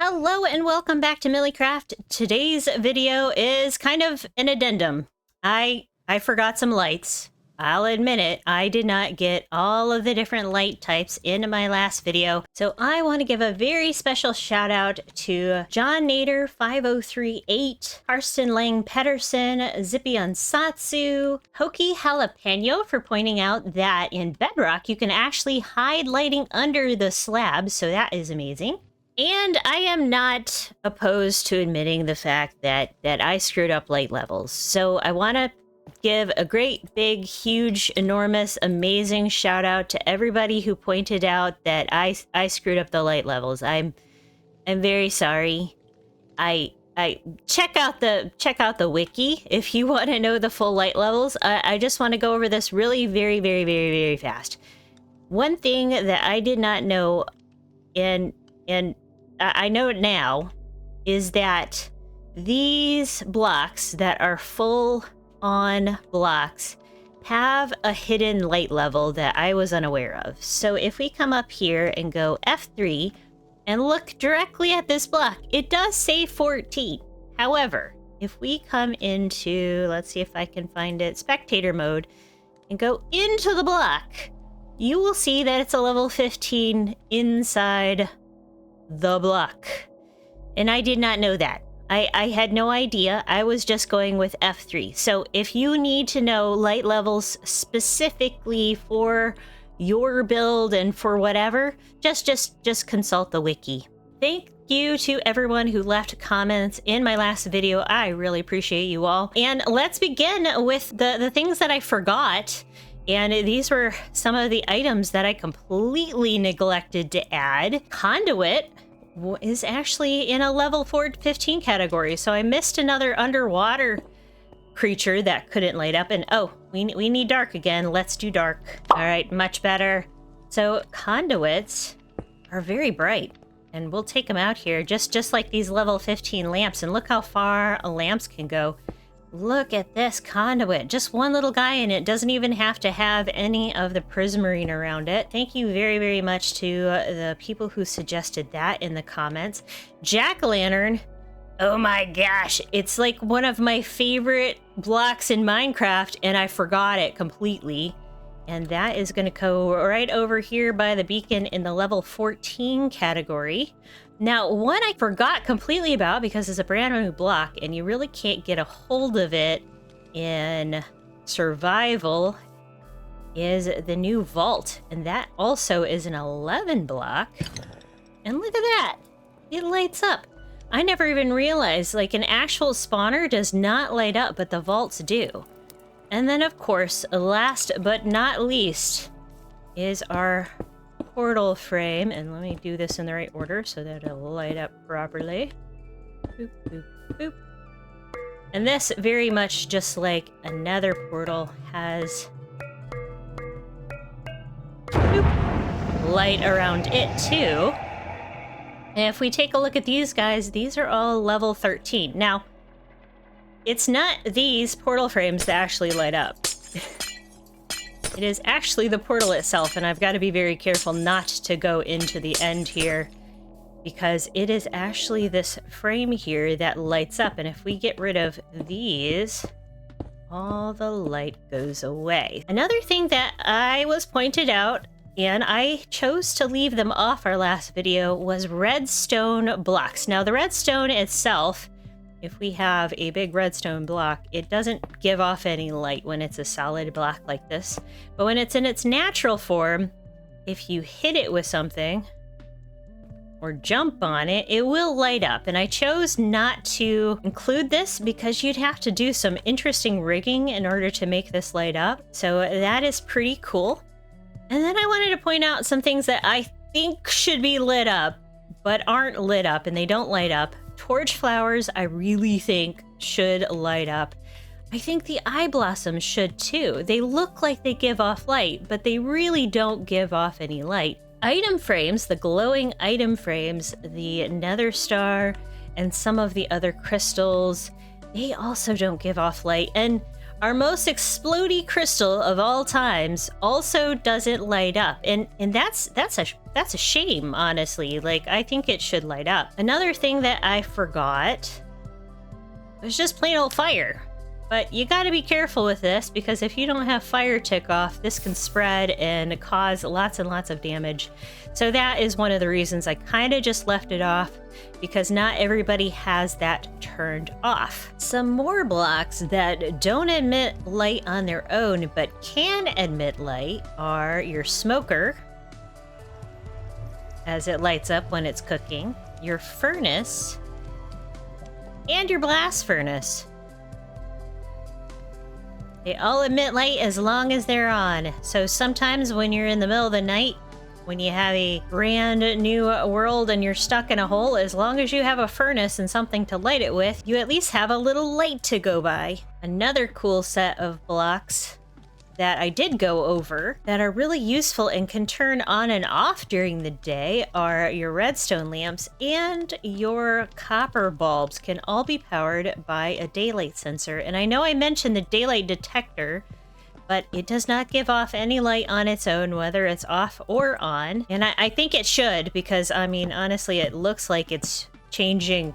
Hello and welcome back to Millicraft. Today's video is kind of an addendum. I forgot some lights. I'll admit it, I did not get all of the different light types in my last video. So I want to give a very special shout out to John Nader 5038, Karsten Lang Pedersen, Zippy Ansatsu, Hoki Jalapeno for pointing out that in Bedrock you can actually hide lighting under the slab, so that is amazing. And I am not opposed to admitting the fact that I screwed up light levels. So I want to give a great, big, huge, enormous, amazing shout out to everybody who pointed out that I screwed up the light levels. I'm very sorry. I check out the wiki if you want to know the full light levels. I just want to go over this really very fast. One thing that I did not know, and I know it now, is that these blocks that are full on blocks have a hidden light level that I was unaware of. So if we come up here and go F3 and look directly at this block, it does say 14. However, if we come into, let's see if I can find it, spectator mode, and go into the block, you will see that it's a level 15 inside the block. And I did not know that. I had no idea. I was just going with F3. So if you need to know light levels specifically for your build and for whatever, just consult the wiki. Thank you to everyone who left comments in my last video. I really appreciate you all. And let's begin with the things that I forgot. And these were some of the items that I completely neglected to add. Conduit is actually in a level 15 category, so I missed another underwater creature that couldn't light up. And oh, we need dark again. Let's do dark. All right, much better. So conduits are very bright, and we'll take them out here just like these level 15 lamps. And look how far lamps can go. Look at this conduit, just one little guy in it. Doesn't even have to have any of the prismarine around it. Thank you very much to the people who suggested that in the comments. Jack-o'-lantern, oh my gosh, it's like one of my favorite blocks in Minecraft, and I forgot it completely. And that is going to go right over here by the beacon in the level 14 category. Now, one I forgot completely about because it's a brand new block and you really can't get a hold of it in survival is the new vault. And that also is an 11 block. And look at that. It lights up. I never even realized, like, an actual spawner does not light up, but the vaults do. And then, of course, last but not least is our portal frame, and let me do this in the right order so that it'll light up properly. Boop, boop, boop. And this, very much just like another portal, has boop, light around it too. And if we take a look at these guys, these are all level 13. Now, it's not these portal frames that actually light up. It is actually the portal itself, and I've got to be very careful not to go into the end here because it is actually this frame here that lights up, and if we get rid of these, all the light goes away. Another thing that I was pointed out, and I chose to leave them off our last video, was redstone blocks. Now, the redstone itself, if we have a big redstone block, it doesn't give off any light when it's a solid block like this. But when it's in its natural form, if you hit it with something or jump on it, it will light up. And I chose not to include this because you'd have to do some interesting rigging in order to make this light up. So that is pretty cool. And then I wanted to point out some things that I think should be lit up, but aren't lit up, and they don't light up. Torch flowers, I really think, should light up. I think the eye blossoms should too. They look like they give off light, but they really don't give off any light. Item frames, the glowing item frames, the nether star, and some of the other crystals, they also don't give off light. And our most explodey crystal of all times also doesn't light up, and that's a shame, honestly. Like, I think it should light up. Another thing that I forgot was just plain old fire. But you gotta be careful with this, because if you don't have fire tick off, this can spread and cause lots and lots of damage. So that is one of the reasons I kind of just left it off, because not everybody has that turned off. Some more blocks that don't emit light on their own, but can emit light, are your smoker, as it lights up when it's cooking, your furnace, and your blast furnace. They all emit light as long as they're on. So sometimes when you're in the middle of the night, when you have a brand new world and you're stuck in a hole, as long as you have a furnace and something to light it with, you at least have a little light to go by. Another cool set of blocks that I did go over that are really useful and can turn on and off during the day are your redstone lamps, and your copper bulbs can all be powered by a daylight sensor. And I know I mentioned the daylight detector, but it does not give off any light on its own, whether it's off or on. And I think it should, because, I mean, honestly, it looks like it's changing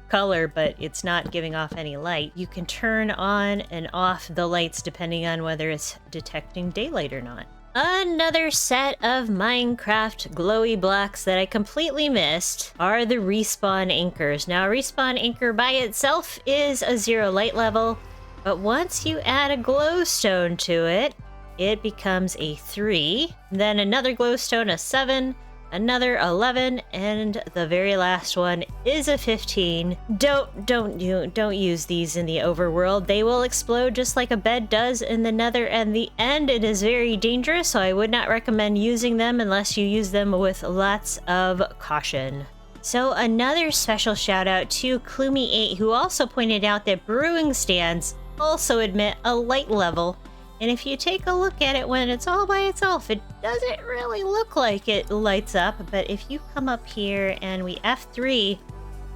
color, but it's not giving off any light. You can turn on and off the lights depending on whether it's detecting daylight or not. Another set of Minecraft glowy blocks that I completely missed are the respawn anchors. Now, a respawn anchor by itself is a 0 light level, but once you add a glowstone to it, it becomes a 3, then another glowstone a 7, another 11, and the very last one is a 15. Don't use these in the overworld. They will explode just like a bed does in the nether, and the end, it is very dangerous, so I would not recommend using them unless you use them with lots of caution. So another special shout out to Kloomy8, who also pointed out that brewing stands also emit a light level. And if you take a look at it when it's all by itself, it doesn't really look like it lights up. But if you come up here and we F3,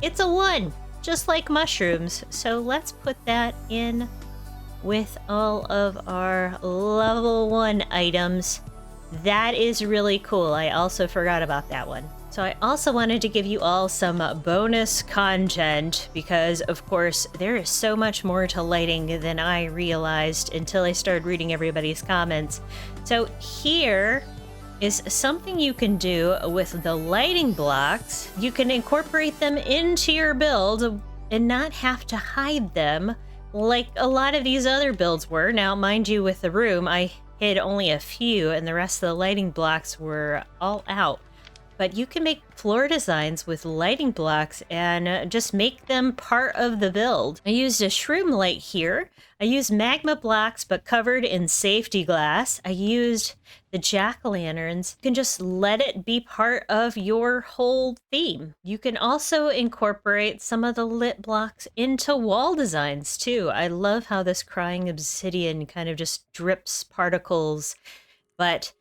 it's a 1, just like mushrooms. So let's put that in with all of our level 1 items. That is really cool. I also forgot about that one. So I also wanted to give you all some bonus content, because of course there is so much more to lighting than I realized until I started reading everybody's comments. So here is something you can do with the lighting blocks. You can incorporate them into your build and not have to hide them like a lot of these other builds were. Now, mind you, with the room, I hid only a few and the rest of the lighting blocks were all out. But you can make floor designs with lighting blocks and just make them part of the build. I used a shroom light here. I used magma blocks, but covered in safety glass. I used the jack-o'-lanterns. You can just let it be part of your whole theme. You can also incorporate some of the lit blocks into wall designs too. I love how this crying obsidian kind of just drips particles, but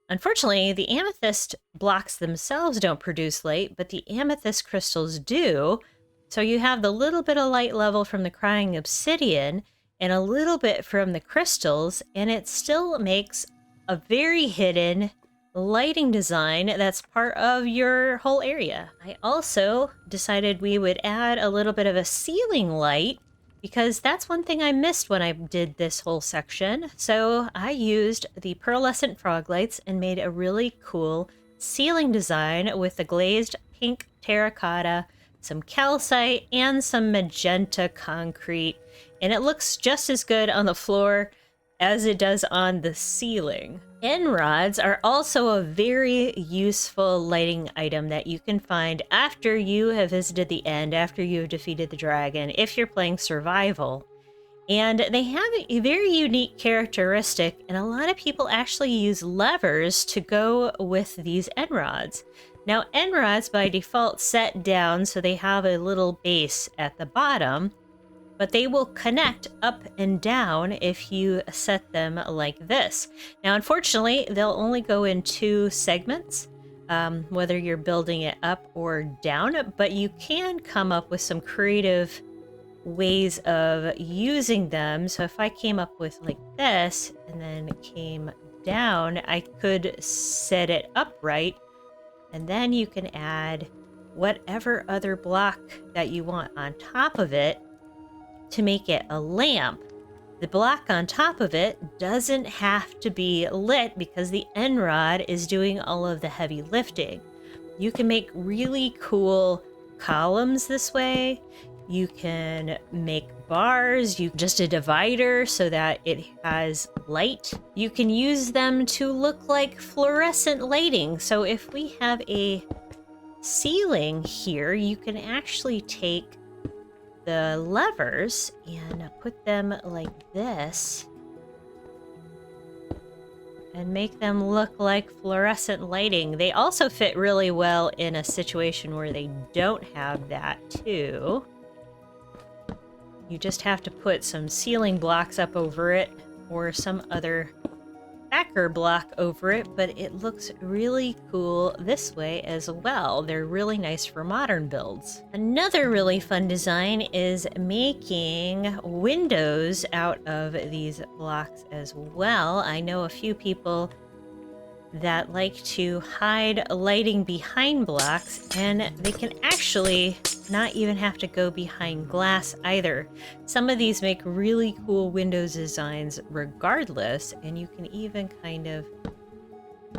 unfortunately, the amethyst blocks themselves don't produce light, but the amethyst crystals do. So you have the little bit of light level from the crying obsidian and a little bit from the crystals, and it still makes a very hidden lighting design that's part of your whole area. I also decided we would add a little bit of a ceiling light, because that's one thing I missed when I did this whole section. So I used the pearlescent frog lights and made a really cool ceiling design with the glazed pink terracotta, some calcite, and some magenta concrete. And it looks just as good on the floor as it does on the ceiling. End rods are also a very useful lighting item that you can find after you have visited the end, after you have defeated the dragon, if you're playing survival. And they have a very unique characteristic, and a lot of people actually use levers to go with these end rods. Now, end rods by default set down, so they have a little base at the bottom, but they will connect up and down if you set them like this. Now, unfortunately, they'll only go in 2 segments, whether you're building it up or down, but you can come up with some creative ways of using them. So if I came up with like this and then came down, I could set it upright, and then you can add whatever other block that you want on top of it to make it a lamp. The block on top of it doesn't have to be lit because the end rod is doing all of the heavy lifting. You can make really cool columns this way. You can make bars, just a divider so that it has light. You can use them to look like fluorescent lighting. So if we have a ceiling here, you can actually take the levers and put them like this and make them look like fluorescent lighting. They also fit really well in a situation where they don't have that too. You just have to put some ceiling blocks up over it or some other backer block over it, but it looks really cool this way as well. They're really nice for modern builds. Another really fun design is making windows out of these blocks as well. I know a few people that like to hide lighting behind blocks, and they can actually not even have to go behind glass either. Some of these make really cool Windows designs regardless, and you can even kind of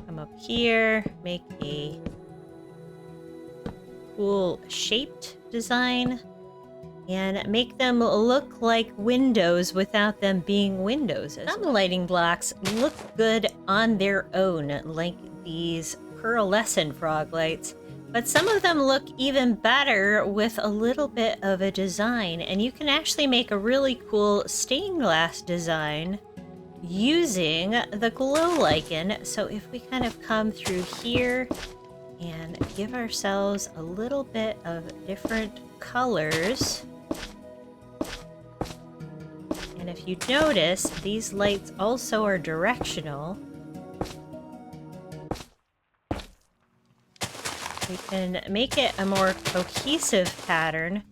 come up here, make a cool shaped design, and make them look like windows without them being windows. Some lighting blocks look good on their own, like these pearlescent frog lights, but some of them look even better with a little bit of a design, and you can actually make a really cool stained glass design using the glow lichen. So if we kind of come through here and give ourselves a little bit of different colors, and if you notice, these lights also are directional. We can make it a more cohesive pattern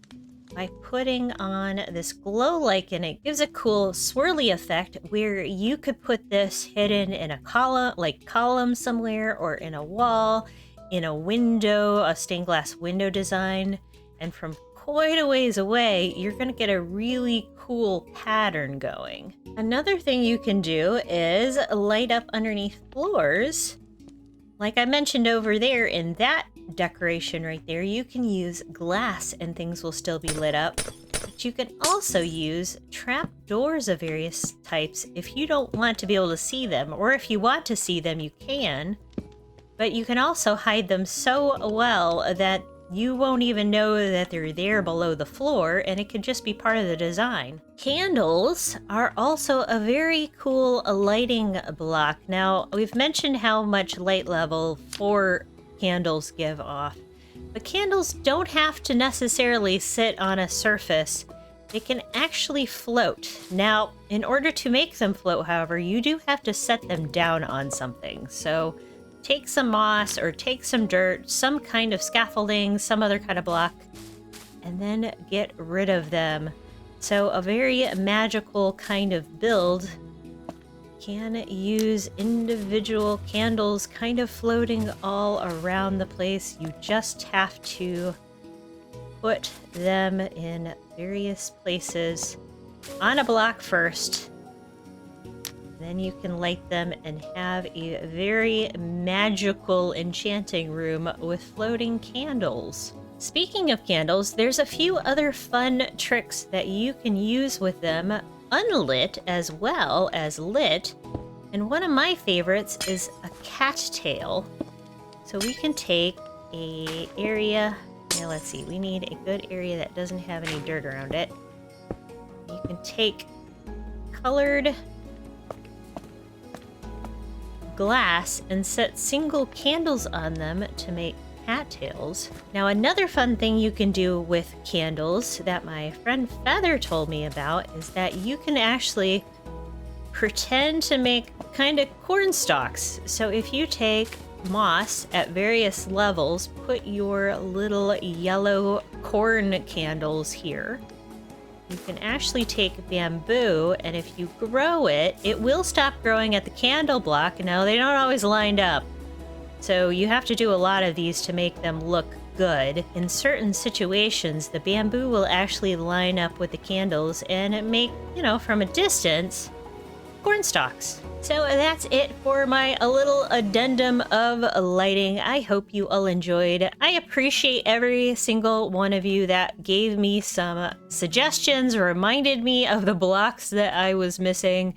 by putting on this glow lichen. It gives a cool swirly effect where you could put this hidden in a column somewhere, or in a wall, in a window, a stained glass window design, and from quite a ways away, you're going to get a really cool pattern going. Another thing you can do is light up underneath floors. Like I mentioned over there in that decoration right there, you can use glass and things will still be lit up. But you can also use trap doors of various types if you don't want to be able to see them, or if you want to see them, you can. But you can also hide them so well that you won't even know that they're there below the floor, and it could just be part of the design. Candles are also a very cool lighting block. Now, we've mentioned how much light level 4 candles give off, but candles don't have to necessarily sit on a surface. They can actually float. Now, in order to make them float, however, you do have to set them down on something. So take some moss or take some dirt, some kind of scaffolding, some other kind of block, and then get rid of them. So a very magical kind of build can use individual candles kind of floating all around the place. You just have to put them in various places on a block first. Then you can light them and have a very magical enchanting room with floating candles. Speaking of candles, there's a few other fun tricks that you can use with them, unlit as well as lit. And one of my favorites is a cattail. So we can take a area, now let's see, we need a good area that doesn't have any dirt around it. You can take colored glass and set single candles on them to make cattails. Now, another fun thing you can do with candles that my friend Feather told me about is that you can actually pretend to make kind of corn stalks. So if you take moss at various levels, put your little yellow corn candles here, you can actually take bamboo, and if you grow it, it will stop growing at the candle block. Now, they don't always line up, so you have to do a lot of these to make them look good. In certain situations, the bamboo will actually line up with the candles and make, from a distance, corn stalks. So that's it for my little addendum of lighting. I hope you all enjoyed. I appreciate every single one of you that gave me some suggestions, reminded me of the blocks that I was missing,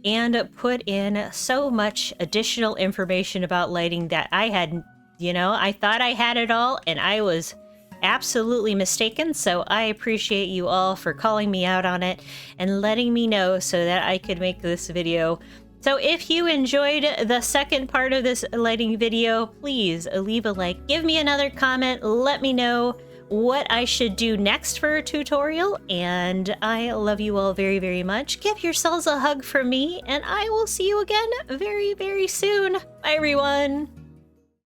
and put in so much additional information about lighting that I had, I thought I had it all, and I was absolutely mistaken. So I appreciate you all for calling me out on it and letting me know so that I could make this video. So if you enjoyed the second part of this lighting video, please leave a like, give me another comment, let me know what I should do next for a tutorial, and I love you all very, very much. Give yourselves a hug from me, and I will see you again very, very soon. Bye, everyone.